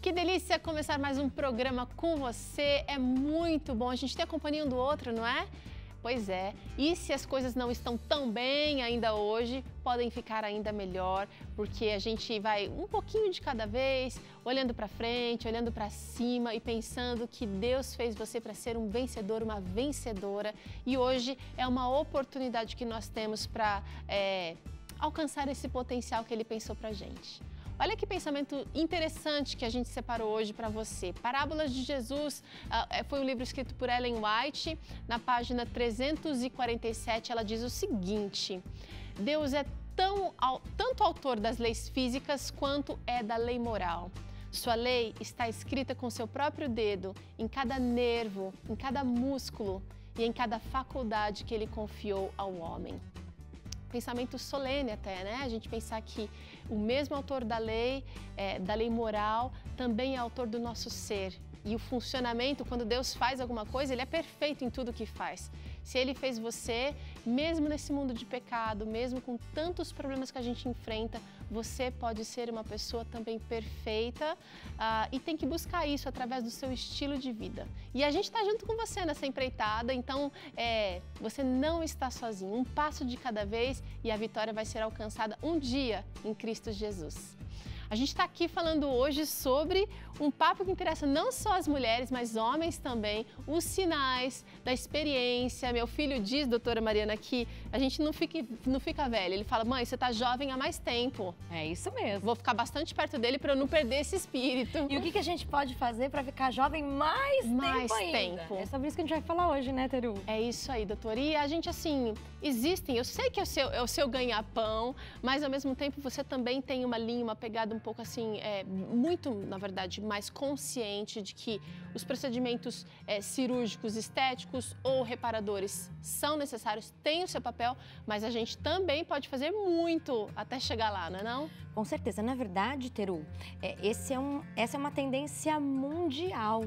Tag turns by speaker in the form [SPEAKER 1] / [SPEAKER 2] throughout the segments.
[SPEAKER 1] Que delícia começar mais um programa com você, é muito bom, a gente ter a companhia um do outro, não é? Pois é, e se as coisas não estão tão bem ainda hoje, podem ficar ainda melhor, porque a gente vai um pouquinho de cada vez, olhando para frente, olhando para cima e pensando que Deus fez você para ser um vencedor, uma vencedora, e hoje é uma oportunidade que nós temos para alcançar esse potencial que Ele pensou para a gente. Olha que pensamento interessante que a gente separou hoje para você. Parábolas de Jesus foi um livro escrito por Ellen White. Na página 347, ela diz o seguinte: Deus é tanto autor das leis físicas quanto é da lei moral. Sua lei está escrita com seu próprio dedo em cada nervo, em cada músculo e em cada faculdade que Ele confiou ao homem. Pensamento solene até, né? A gente pensar que o mesmo autor da lei moral, também é autor do nosso ser. E o funcionamento, quando Deus faz alguma coisa, Ele é perfeito em tudo que faz. Se Ele fez você, mesmo nesse mundo de pecado, mesmo com tantos problemas que a gente enfrenta, você pode ser uma pessoa também perfeita e tem que buscar isso através do seu estilo de vida. E a gente está junto com você nessa empreitada, então você não está sozinho. Um passo de cada vez e a vitória vai ser alcançada um dia em Cristo Jesus. A gente está aqui falando hoje sobre um papo que interessa não só as mulheres, mas homens também, os sinais da experiência. Meu filho diz, doutora Mariana, que a gente não fica velho. Ele fala, mãe, você está jovem há mais tempo.
[SPEAKER 2] É isso mesmo.
[SPEAKER 1] Vou ficar bastante perto dele para eu não perder esse espírito.
[SPEAKER 2] E o que a gente pode fazer para ficar jovem mais tempo ainda? É sobre isso que a gente vai falar hoje, né, Teru?
[SPEAKER 1] É isso aí, doutora. E a gente, assim, eu sei que é o seu ganha-pão, mas ao mesmo tempo você também tem uma linha, uma pegada um pouco assim, muito, na verdade, mais consciente de que os procedimentos cirúrgicos, estéticos ou reparadores são necessários, têm o seu papel, mas a gente também pode fazer muito até chegar lá, não é não?
[SPEAKER 2] Com certeza. Na verdade, Teru, essa é uma tendência mundial.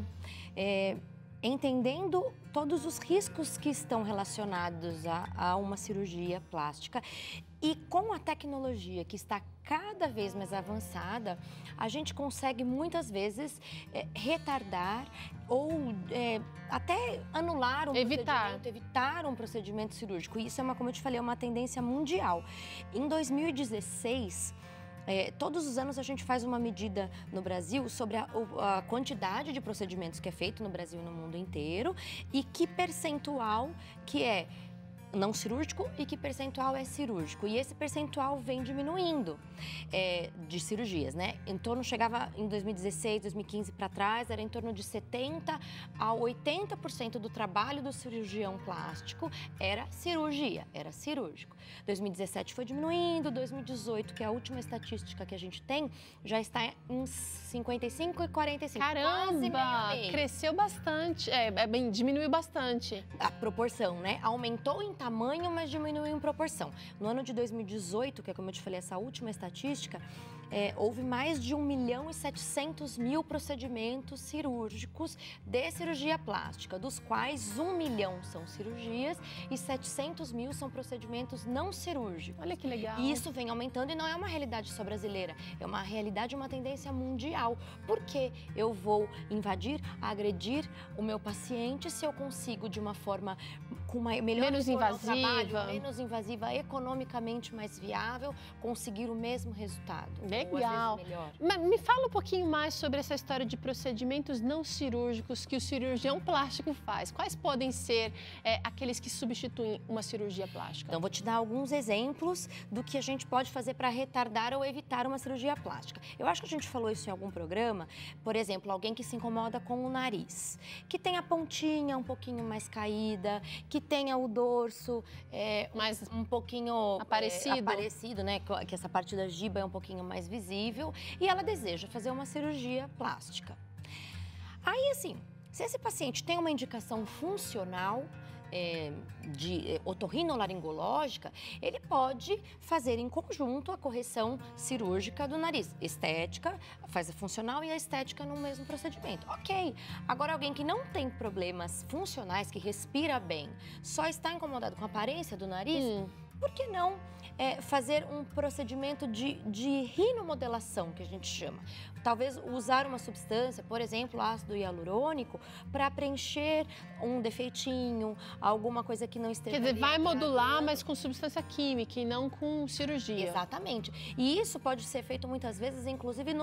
[SPEAKER 2] Entendendo todos os riscos que estão relacionados a uma cirurgia plástica e com a tecnologia que está cada vez mais avançada, a gente consegue muitas vezes retardar ou até anular evitar um procedimento cirúrgico. E isso como eu te falei, é uma tendência mundial. Em 2016, todos os anos a gente faz uma medida no Brasil sobre a quantidade de procedimentos que é feito no Brasil e no mundo inteiro e que percentual que é não cirúrgico e que percentual é cirúrgico. E esse percentual vem diminuindo de cirurgias, né? Chegava em 2016, 2015 para trás, era em torno de 70% a 80% do trabalho do cirurgião plástico era cirurgia, era cirúrgico. 2017 foi diminuindo, 2018, que é a última estatística que a gente tem, já está em 55 e 45.
[SPEAKER 1] Caramba! Cresceu bastante, diminuiu bastante.
[SPEAKER 2] A proporção, né? Aumentou em tamanho, mas diminuiu em proporção. No ano de 2018, que é como eu te falei, essa última estatística, houve mais de 1.700.000 procedimentos cirúrgicos de cirurgia plástica, dos quais 1 milhão são cirurgias e 700.000 são procedimentos não cirúrgicos.
[SPEAKER 1] Olha que legal.
[SPEAKER 2] E isso vem aumentando e não é uma realidade só brasileira, é uma realidade, uma tendência mundial. Por que eu vou invadir, agredir o meu paciente se eu consigo de uma forma com uma melhor menos invasiva, economicamente mais viável, conseguir o mesmo resultado?
[SPEAKER 1] Legal. Mas me fala um pouquinho mais sobre essa história de procedimentos não cirúrgicos que o cirurgião plástico faz. Quais podem ser aqueles que substituem uma cirurgia plástica?
[SPEAKER 2] Então, vou te dar alguns exemplos do que a gente pode fazer para retardar ou evitar uma cirurgia plástica. Eu acho que a gente falou isso em algum programa. Por exemplo, alguém que se incomoda com o nariz, que tem a pontinha um pouquinho mais caída, que tenha o dorso
[SPEAKER 1] mais
[SPEAKER 2] um pouquinho
[SPEAKER 1] aparecido,
[SPEAKER 2] né? Que essa parte da giba é um pouquinho mais visível e ela deseja fazer uma cirurgia plástica. Aí, assim, se esse paciente tem uma indicação funcional de otorrinolaringológica, ele pode fazer em conjunto a correção cirúrgica do nariz. Estética, faz a funcional e a estética no mesmo procedimento. Ok. Agora, alguém que não tem problemas funcionais, que respira bem, só está incomodado com a aparência do nariz, por que não fazer um procedimento de rinomodelação, que a gente chama? Talvez usar uma substância, por exemplo, ácido hialurônico, para preencher um defeitinho, alguma coisa que não esteja...
[SPEAKER 1] Quer dizer, vai modular, mas com substância química e não com cirurgia.
[SPEAKER 2] Exatamente. E isso pode ser feito muitas vezes, inclusive,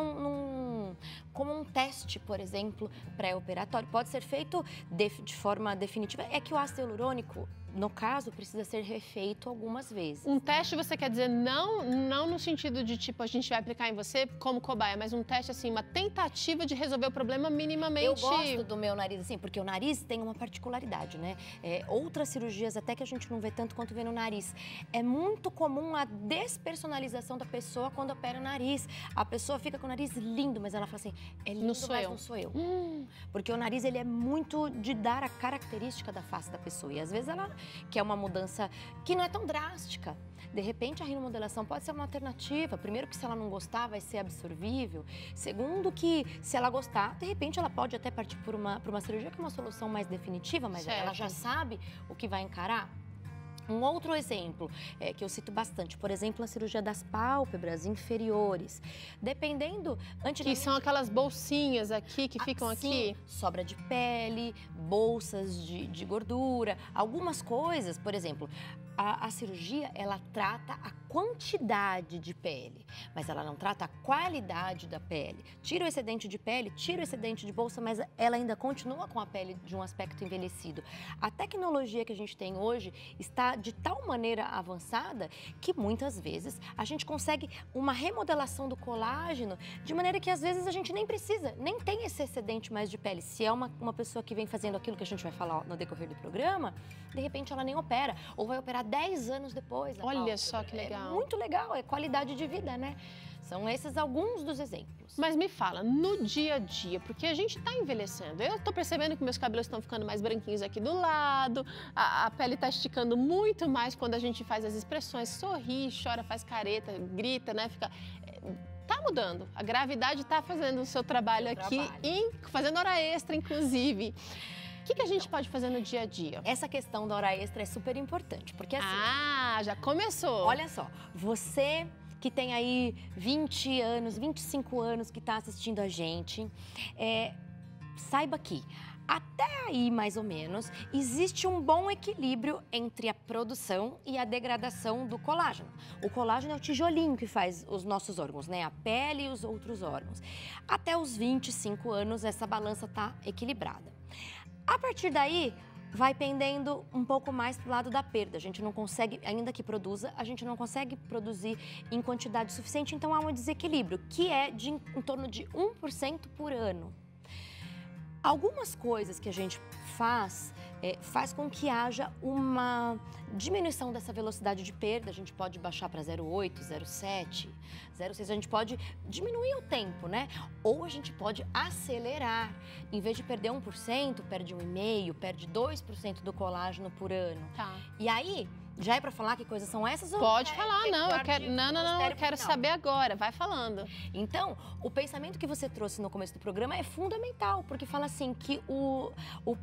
[SPEAKER 2] como um teste, por exemplo, pré-operatório. Pode ser feito de forma definitiva. É que o ácido hialurônico, no caso, precisa ser refeito algumas vezes.
[SPEAKER 1] Um teste, você quer dizer, não no sentido de, tipo, a gente vai aplicar em você como cobaia, mas um teste, assim, uma tentativa de resolver o problema minimamente...
[SPEAKER 2] Eu gosto do meu nariz, assim, porque o nariz tem uma particularidade, né? Outras cirurgias, até que a gente não vê tanto quanto vê no nariz. É muito comum a despersonalização da pessoa quando opera o nariz. A pessoa fica com o nariz lindo, mas ela fala assim, é lindo, mas não sou eu. Porque o nariz, ele é muito de dar a característica da face da pessoa. E às vezes ela quer uma mudança que não é tão drástica. De repente, a rinomodelação pode ser uma alternativa. Primeiro, que se ela não gostar, vai ser absorvível. Segundo, que se ela gostar, de repente, ela pode até partir por uma cirurgia que é uma solução mais definitiva, mas ela já sabe o que vai encarar. Um outro exemplo que eu cito bastante, por exemplo, a cirurgia das pálpebras inferiores. Dependendo...
[SPEAKER 1] Que são aquelas bolsinhas aqui que ficam aqui?
[SPEAKER 2] Sobra de pele, bolsas de gordura, algumas coisas, por exemplo... A cirurgia, ela trata a quantidade de pele, mas ela não trata a qualidade da pele. Tira o excedente de pele, tira o excedente de bolsa, mas ela ainda continua com a pele de um aspecto envelhecido. A tecnologia que a gente tem hoje está de tal maneira avançada que muitas vezes a gente consegue uma remodelação do colágeno de maneira que às vezes a gente nem precisa, nem tem esse excedente mais de pele. Se é uma pessoa que vem fazendo aquilo que a gente vai falar no decorrer do programa, de repente ela nem opera, ou vai operar 10 anos depois.
[SPEAKER 1] Olha só que legal.
[SPEAKER 2] É muito legal, é qualidade de vida, né? São esses alguns dos exemplos.
[SPEAKER 1] Mas me fala, no dia a dia, porque a gente tá envelhecendo. Eu tô percebendo que meus cabelos estão ficando mais branquinhos aqui do lado, a pele tá esticando muito mais quando a gente faz as expressões, sorri, chora, faz careta, grita, né? Tá mudando. A gravidade tá fazendo o seu trabalho aqui, fazendo hora extra, inclusive. O que a gente pode fazer no dia a dia?
[SPEAKER 2] Essa questão da hora extra é super importante, porque assim...
[SPEAKER 1] Ah, já começou!
[SPEAKER 2] Olha só, você que tem aí 20 anos, 25 anos que está assistindo a gente, saiba que até aí, mais ou menos, existe um bom equilíbrio entre a produção e a degradação do colágeno. O colágeno é o tijolinho que faz os nossos órgãos, né? A pele e os outros órgãos. Até os 25 anos, essa balança está equilibrada. A partir daí, vai pendendo um pouco mais para o lado da perda. A gente não consegue, ainda que produza, a gente não consegue produzir em quantidade suficiente, então há um desequilíbrio, que é em torno de 1% por ano. Algumas coisas que a gente faz com que haja uma diminuição dessa velocidade de perda. A gente pode baixar para 0,8, 0,7, 0,6. A gente pode diminuir o tempo, né? Ou a gente pode acelerar. Em vez de perder 1%, perde 1,5%, perde 2% do colágeno por ano.
[SPEAKER 1] Tá.
[SPEAKER 2] E aí... Já é para falar que coisas são essas?
[SPEAKER 1] Pode falar, não. Eu quero, eu quero saber agora. Vai falando.
[SPEAKER 2] Então, o pensamento que você trouxe no começo do programa é fundamental, porque fala assim que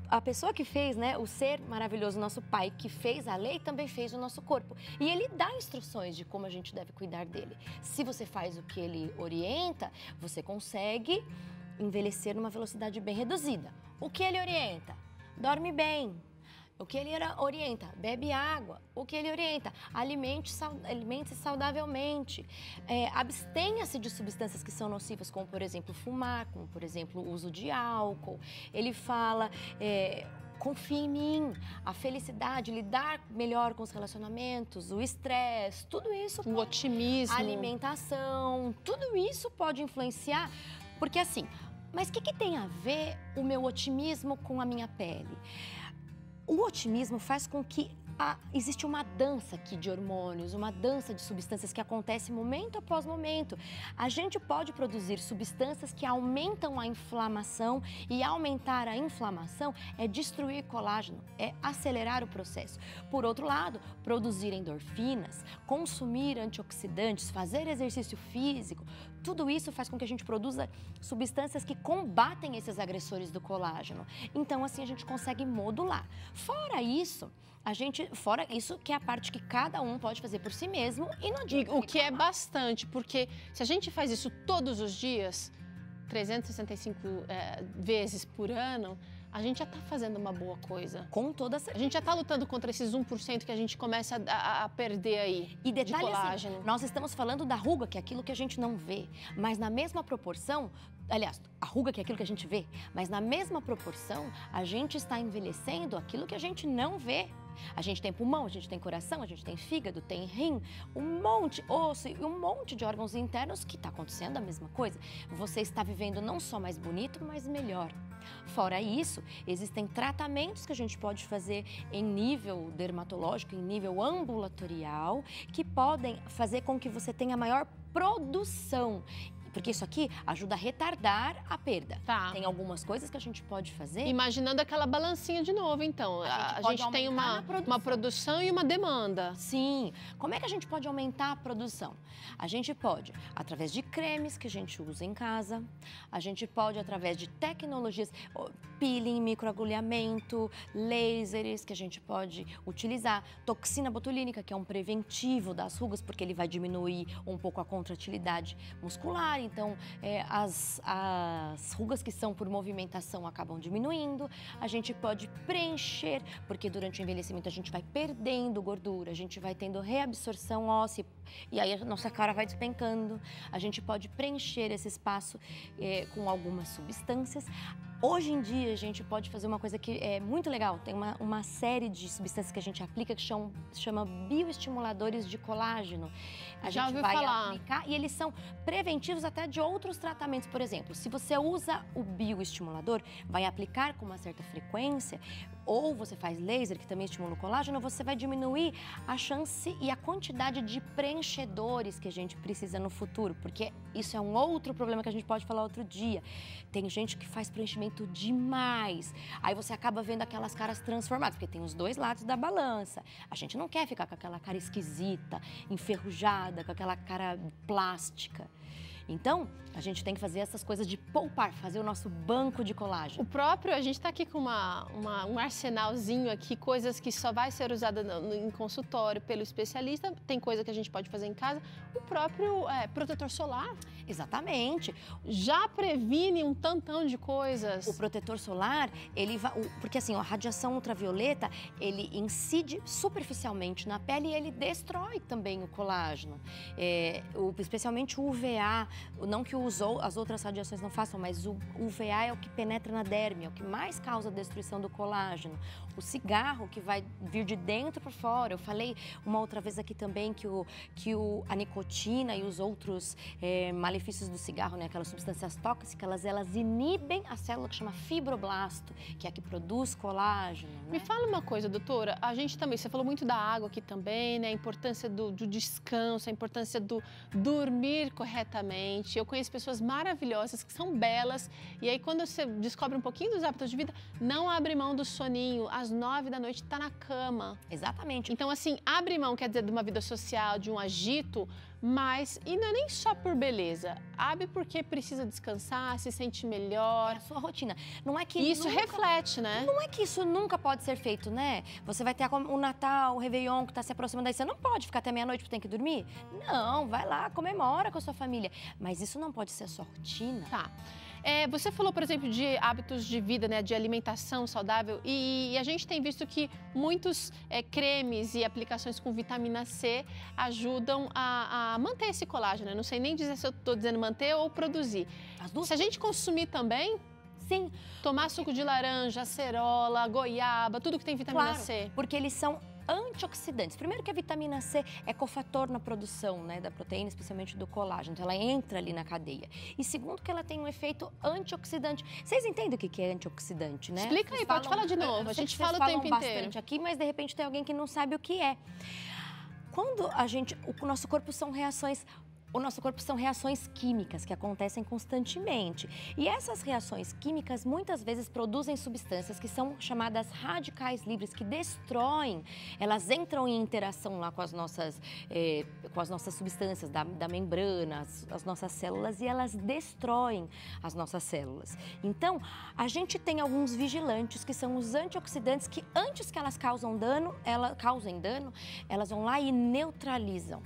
[SPEAKER 2] a pessoa que fez, né, o ser maravilhoso, nosso pai, que fez a lei, também fez o nosso corpo. E ele dá instruções de como a gente deve cuidar dele. Se você faz o que ele orienta, você consegue envelhecer numa velocidade bem reduzida. O que ele orienta? Dorme bem. O que ele orienta? Bebe água. O que ele orienta? Alimente-se saudavelmente. Abstenha-se de substâncias que são nocivas, como, por exemplo, fumar, como, por exemplo, o uso de álcool. Ele fala... confie em mim, a felicidade, lidar melhor com os relacionamentos, o estresse, tudo isso...
[SPEAKER 1] O otimismo.
[SPEAKER 2] A alimentação, tudo isso pode influenciar, porque assim, mas o que tem a ver o meu otimismo com a minha pele? O otimismo faz com que existe uma dança aqui de hormônios, uma dança de substâncias que acontece momento após momento. A gente pode produzir substâncias que aumentam a inflamação, e aumentar a inflamação é destruir colágeno, é acelerar o processo. Por outro lado, produzir endorfinas, consumir antioxidantes, fazer exercício físico, tudo isso faz com que a gente produza substâncias que combatem esses agressores do colágeno. Então, assim, a gente consegue modular. Fora isso, a gente fora isso que é a parte que cada um pode fazer por si mesmo e não adianta.
[SPEAKER 1] O que é bastante, porque se a gente faz isso todos os dias, 365 vezes por ano, a gente já está fazendo uma boa coisa.
[SPEAKER 2] Com toda certeza.
[SPEAKER 1] A gente já está lutando contra esses 1% que a gente começa a perder aí,
[SPEAKER 2] e detalhe,
[SPEAKER 1] de colágeno.
[SPEAKER 2] Assim, nós estamos falando da ruga, que é aquilo que a gente não vê, mas na mesma proporção, aliás, a ruga que é aquilo que a gente vê, mas na mesma proporção, a gente está envelhecendo aquilo que a gente não vê. A gente tem pulmão, a gente tem coração, a gente tem fígado, tem rim, um monte, osso e um monte de órgãos internos que está acontecendo a mesma coisa. Você está vivendo não só mais bonito, mas melhor. Fora isso, existem tratamentos que a gente pode fazer em nível dermatológico, em nível ambulatorial, que podem fazer com que você tenha maior produção. Porque isso aqui ajuda a retardar a perda.
[SPEAKER 1] Tá.
[SPEAKER 2] Tem algumas coisas que a gente pode fazer.
[SPEAKER 1] Imaginando aquela balancinha de novo, então. A gente tem uma produção e uma demanda.
[SPEAKER 2] Sim. Como é que a gente pode aumentar a produção? A gente pode, através de cremes que a gente usa em casa, a gente pode, através de tecnologias, peeling, microagulhamento, lasers que a gente pode utilizar, toxina botulínica, que é um preventivo das rugas, porque ele vai diminuir um pouco a contratilidade muscular. Então, as rugas que são por movimentação acabam diminuindo. A gente pode preencher, porque durante o envelhecimento a gente vai perdendo gordura, a gente vai tendo reabsorção óssea e aí a nossa cara vai despencando. A gente pode preencher esse espaço com algumas substâncias. Hoje em dia, a gente pode fazer uma coisa que é muito legal. Tem uma série de substâncias que a gente aplica que chama bioestimuladores de colágeno. A
[SPEAKER 1] Já
[SPEAKER 2] gente
[SPEAKER 1] ouvi
[SPEAKER 2] vai
[SPEAKER 1] falar.
[SPEAKER 2] aplicar e eles são preventivos até de outros tratamentos. Por exemplo, se você usa o bioestimulador, vai aplicar com uma certa frequência, ou você faz laser, que também estimula o colágeno, você vai diminuir a chance e a quantidade de preenchedores que a gente precisa no futuro, porque isso é um outro problema que a gente pode falar outro dia. Tem gente que faz preenchimento demais, aí você acaba vendo aquelas caras transformadas, porque tem os dois lados da balança. A gente não quer ficar com aquela cara esquisita, enferrujada, com aquela cara plástica. Então, a gente tem que fazer essas coisas de poupar, fazer o nosso banco de colágeno.
[SPEAKER 1] O próprio, a gente está aqui com um arsenalzinho aqui, coisas que só vai ser usada em consultório pelo especialista, tem coisa que a gente pode fazer em casa. O próprio protetor solar.
[SPEAKER 2] Exatamente.
[SPEAKER 1] Já previne um tantão de coisas.
[SPEAKER 2] O protetor solar, ele vai, porque assim, a radiação ultravioleta, ele incide superficialmente na pele e ele destrói também o colágeno. Especialmente o UVA, não que as outras radiações não façam, mas o UVA é o que penetra na derme, é o que mais causa a destruição do colágeno. O cigarro, que vai vir de dentro para fora. Eu falei uma outra vez aqui também que a nicotina e os outros malefícios do cigarro, né, aquelas substâncias tóxicas, elas inibem a célula que chama fibroblasto, que é a que produz colágeno. Né?
[SPEAKER 1] Me fala uma coisa, doutora, a gente também, você falou muito da água aqui também, né, a importância do descanso, a importância do dormir corretamente. Eu conheço pessoas maravilhosas que são belas e aí quando você descobre um pouquinho dos hábitos de vida, não abre mão do soninho, às 9 da noite está na cama.
[SPEAKER 2] Exatamente.
[SPEAKER 1] Então assim, abre mão, quer dizer, de uma vida social, de um agito, mas, e não é nem só por beleza, abre porque precisa descansar, se sente melhor.
[SPEAKER 2] É a sua rotina. Não é que
[SPEAKER 1] isso reflete, né?
[SPEAKER 2] Não é que isso nunca pode ser feito, né? Você vai ter o Natal, o Réveillon, que está se aproximando, aí você não pode ficar até meia-noite porque tem que dormir? Não, vai lá, comemora com a sua família. Mas isso não pode ser a sua rotina.
[SPEAKER 1] Tá. Você falou, por exemplo, de hábitos de vida, né, de alimentação saudável e a gente tem visto que muitos cremes e aplicações com vitamina C ajudam a manter esse colágeno. Eu não sei nem dizer se eu estou dizendo manter ou produzir.
[SPEAKER 2] As duas
[SPEAKER 1] se a gente consumir também,
[SPEAKER 2] sim,
[SPEAKER 1] tomar suco de laranja, acerola, goiaba, tudo que tem vitamina C.
[SPEAKER 2] Porque eles são antioxidantes. Primeiro que a vitamina C é cofator na produção, né, da proteína, especialmente do colágeno. Então ela entra ali na cadeia. E segundo que ela tem um efeito antioxidante. Vocês entendem o que é antioxidante, né?
[SPEAKER 1] Explica aí, pode falar de novo. A gente fala o tempo inteiro.
[SPEAKER 2] Bastante aqui, mas de repente tem alguém que não sabe o que é. Quando o nosso corpo são reações o nosso corpo são reações químicas que acontecem constantemente. E essas reações químicas muitas vezes produzem substâncias que são chamadas radicais livres, que destroem, elas entram em interação lá com as nossas substâncias da membrana, as nossas células, e elas destroem as nossas células. Então, a gente tem alguns vigilantes, que são os antioxidantes, que antes que elas causem dano, elas vão lá e neutralizam.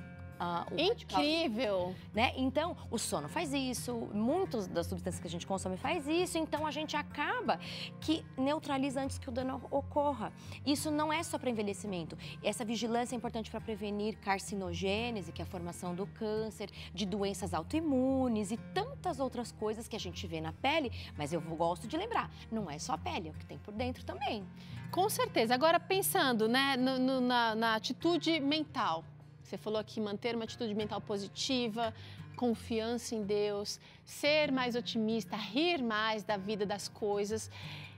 [SPEAKER 1] Incrível!
[SPEAKER 2] Né? Então, o sono faz isso, muitas das substâncias que a gente consome faz isso, então a gente acaba que neutraliza antes que o dano ocorra. Isso não é só para envelhecimento. Essa vigilância é importante para prevenir carcinogênese, que é a formação do câncer, de doenças autoimunes e tantas outras coisas que a gente vê na pele, mas eu gosto de lembrar, não é só a pele, é o que tem por dentro também.
[SPEAKER 1] Com certeza. Agora, pensando, né, na atitude mental. Você falou aqui, manter uma atitude mental positiva, confiança em Deus, ser mais otimista, rir mais da vida, das coisas.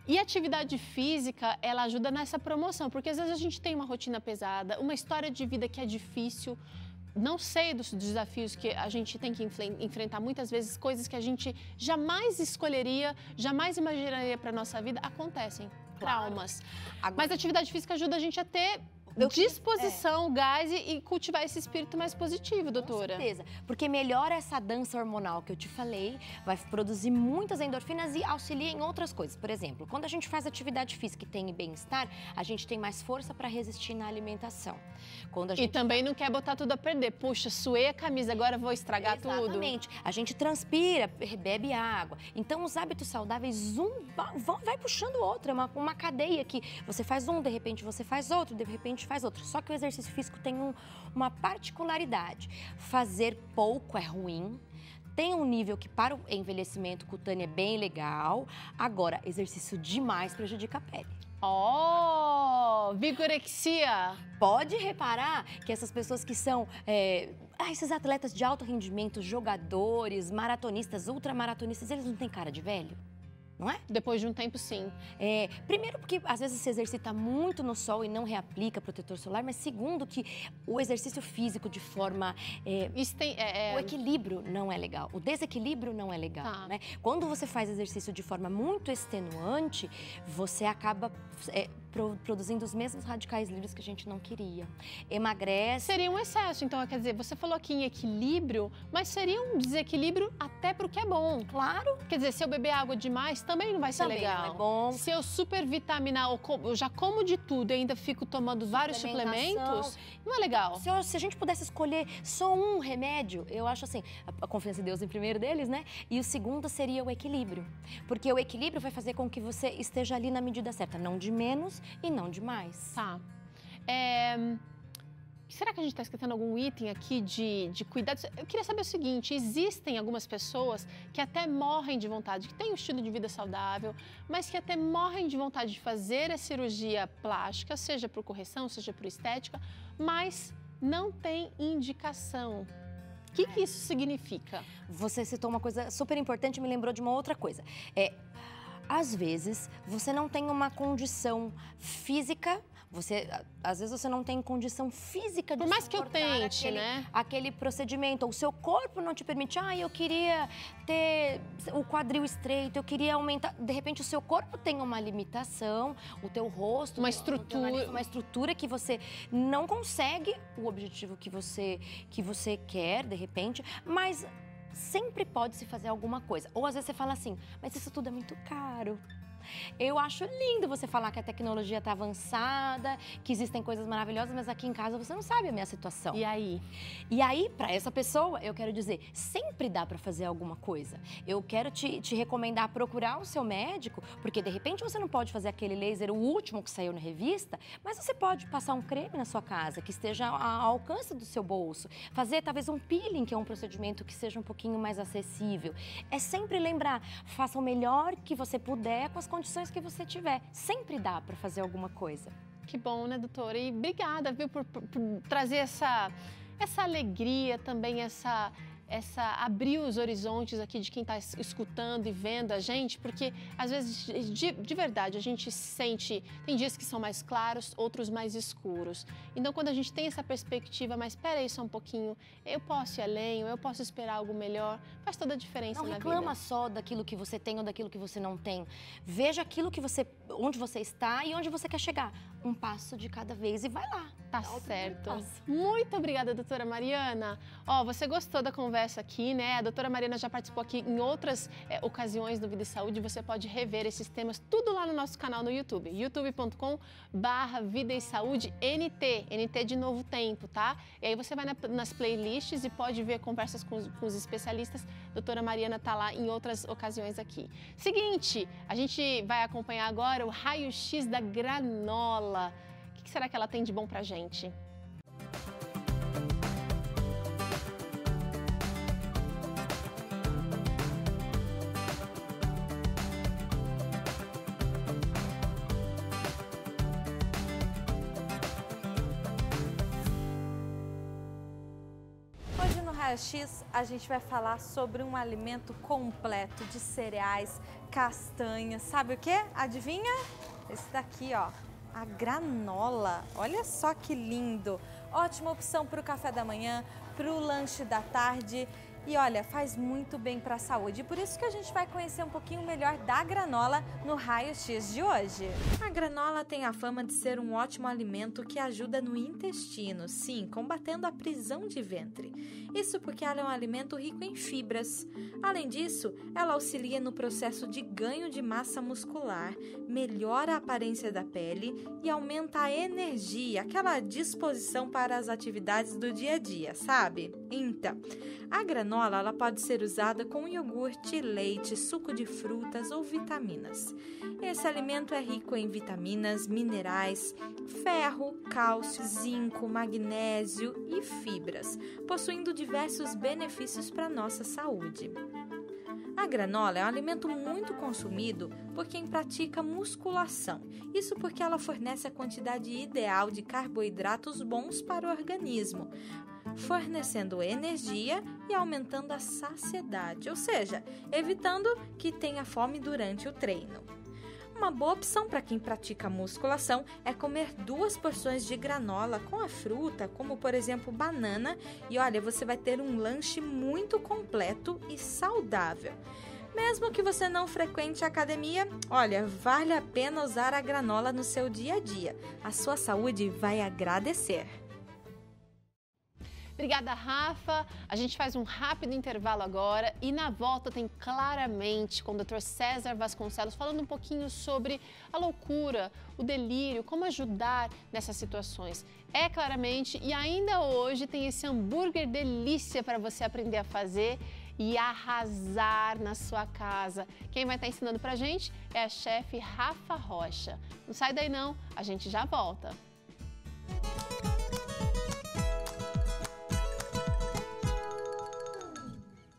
[SPEAKER 1] E a atividade física, ela ajuda nessa promoção, porque às vezes a gente tem uma rotina pesada, uma história de vida que é difícil, não sei dos desafios que a gente tem que enfrentar, muitas vezes coisas que a gente jamais escolheria, jamais imaginaria para a nossa vida, acontecem, traumas.
[SPEAKER 2] Agora,
[SPEAKER 1] mas a atividade física ajuda a gente a ter disposição, gás e cultivar esse espírito mais positivo, doutora.
[SPEAKER 2] Com certeza, porque melhora essa dança hormonal que eu te falei, vai produzir muitas endorfinas e auxilia em outras coisas. Por exemplo, quando a gente faz atividade física e tem bem-estar, a gente tem mais força para resistir na alimentação.
[SPEAKER 1] E também não quer botar tudo a perder. Puxa, suei a camisa, agora vou estragar tudo.
[SPEAKER 2] Exatamente. A gente transpira, bebe água. Então, os hábitos saudáveis, vai puxando o outro. É uma cadeia que você faz um, de repente você faz outro, de repente faz outro. Só que o exercício físico tem uma particularidade. Fazer pouco é ruim. Tem um nível que para o envelhecimento cutâneo é bem legal. Agora, exercício demais prejudica a pele.
[SPEAKER 1] Vigorexia!
[SPEAKER 2] Pode reparar que essas pessoas que são esses atletas de alto rendimento, jogadores, maratonistas, ultramaratonistas, eles não têm cara de velho? Não é?
[SPEAKER 1] Depois de um tempo, sim.
[SPEAKER 2] Primeiro porque às vezes se exercita muito no sol e não reaplica protetor solar, mas segundo que o exercício físico de forma... O equilíbrio não é legal, o desequilíbrio não é legal,
[SPEAKER 1] tá,
[SPEAKER 2] né? Quando você faz exercício de forma muito extenuante, você acaba produzindo os mesmos radicais livres que a gente não queria. Emagrece...
[SPEAKER 1] Seria um excesso, então, quer dizer, você falou aqui em equilíbrio, mas seria um desequilíbrio até pro que é bom.
[SPEAKER 2] Claro.
[SPEAKER 1] Quer dizer, se eu beber água demais, também não vai ser legal.
[SPEAKER 2] Não é bom.
[SPEAKER 1] Se eu supervitaminar, eu já como de tudo e ainda fico tomando vários suplementos, não é legal.
[SPEAKER 2] Se a gente pudesse escolher só um remédio, eu acho assim, a confiança em Deus em primeiro deles, né? E o segundo seria o equilíbrio. Porque o equilíbrio vai fazer com que você esteja ali na medida certa, não de menos e não de mais.
[SPEAKER 1] Tá. Será que a gente está esquecendo algum item aqui de cuidados? Eu queria saber o seguinte, existem algumas pessoas que até morrem de vontade, que têm um estilo de vida saudável, mas que até morrem de vontade de fazer a cirurgia plástica, seja por correção, seja por estética, mas não tem indicação. O que isso significa?
[SPEAKER 2] Você citou uma coisa super importante e me lembrou de uma outra coisa. Às vezes, você não tem uma condição física, às vezes você não tem condição física de
[SPEAKER 1] por mais que eu tente,
[SPEAKER 2] aquele procedimento, ou o seu corpo não te permite, eu queria ter o quadril estreito, eu queria aumentar, de repente o seu corpo tem uma limitação, o teu rosto,
[SPEAKER 1] uma estrutura
[SPEAKER 2] que você não consegue o objetivo que você quer, de repente, mas sempre pode se fazer alguma coisa. Ou às vezes você fala assim, mas isso tudo é muito caro. Eu acho lindo você falar que a tecnologia está avançada, que existem coisas maravilhosas, mas aqui em casa você não sabe a minha situação.
[SPEAKER 1] E aí?
[SPEAKER 2] E aí, para essa pessoa, eu quero dizer, sempre dá para fazer alguma coisa. Eu quero te recomendar procurar o seu médico, porque de repente você não pode fazer aquele laser, o último que saiu na revista, mas você pode passar um creme na sua casa, que esteja ao alcance do seu bolso. Fazer talvez um peeling, que é um procedimento que seja um pouquinho mais acessível. É sempre lembrar, faça o melhor que você puder com as condições que você tiver. Sempre dá para fazer alguma coisa.
[SPEAKER 1] Que bom, né, doutora? E obrigada, viu, por trazer essa alegria, também essa abrir os horizontes aqui de quem está escutando e vendo a gente, porque às vezes, de verdade, a gente sente, tem dias que são mais claros, outros mais escuros. Então, quando a gente tem essa perspectiva, mas espera aí só um pouquinho, eu posso ir além, eu posso esperar algo melhor, faz toda a diferença na vida.
[SPEAKER 2] Não reclama só daquilo que você tem ou daquilo que você não tem. Veja aquilo que onde você está e onde você quer chegar. Um passo de cada vez e vai lá.
[SPEAKER 1] Tá certo. Muito obrigada, doutora Mariana. Ó, você gostou da conversa aqui, né? A doutora Mariana já participou aqui em outras ocasiões do Vida e Saúde. Você pode rever esses temas tudo lá no nosso canal no YouTube. youtube.com/Vida e Saúde NT. NT de Novo Tempo, tá? E aí você vai nas playlists e pode ver conversas com os especialistas. Doutora Mariana tá lá em outras ocasiões aqui. Seguinte, a gente vai acompanhar agora o raio-x da granola. O que será que ela tem de bom pra gente?
[SPEAKER 3] Hoje no Raio-X a gente vai falar sobre um alimento completo de cereais, castanhas, sabe o que? Adivinha? Esse daqui, ó. A granola, olha só que lindo, ótima opção para o café da manhã, para o lanche da tarde e olha, faz muito bem para a saúde. Por isso que a gente vai conhecer um pouquinho melhor da granola no Raio-X de hoje. A granola tem a fama de ser um ótimo alimento que ajuda no intestino, sim, combatendo a prisão de ventre. Isso porque ela é um alimento rico em fibras. Além disso, ela auxilia no processo de ganho de massa muscular, melhora a aparência da pele e aumenta a energia, aquela disposição para as atividades do dia a dia, sabe? Então, a granola ela pode ser usada com iogurte, leite, suco de frutas ou vitaminas. Esse alimento é rico em vitaminas, minerais, ferro, cálcio, zinco, magnésio e fibras, possuindo diversos benefícios para a nossa saúde. A granola é um alimento muito consumido por quem pratica musculação. Isso porque ela fornece a quantidade ideal de carboidratos bons para o organismo, fornecendo energia e aumentando a saciedade, ou seja, evitando que tenha fome durante o treino. Uma boa opção para quem pratica musculação é comer 2 porções de granola com a fruta, como por exemplo banana, e olha, você vai ter um lanche muito completo e saudável. Mesmo que você não frequente a academia, olha, vale a pena usar a granola no seu dia a dia. A sua saúde vai agradecer.
[SPEAKER 1] Obrigada, Rafa. A gente faz um rápido intervalo agora e na volta tem Claramente com o Dr. César Vasconcelos falando um pouquinho sobre a loucura, o delírio, como ajudar nessas situações. É Claramente e ainda hoje tem esse hambúrguer delícia para você aprender a fazer e arrasar na sua casa. Quem vai estar ensinando pra gente é a chefe Rafa Rocha. Não sai daí não, a gente já volta.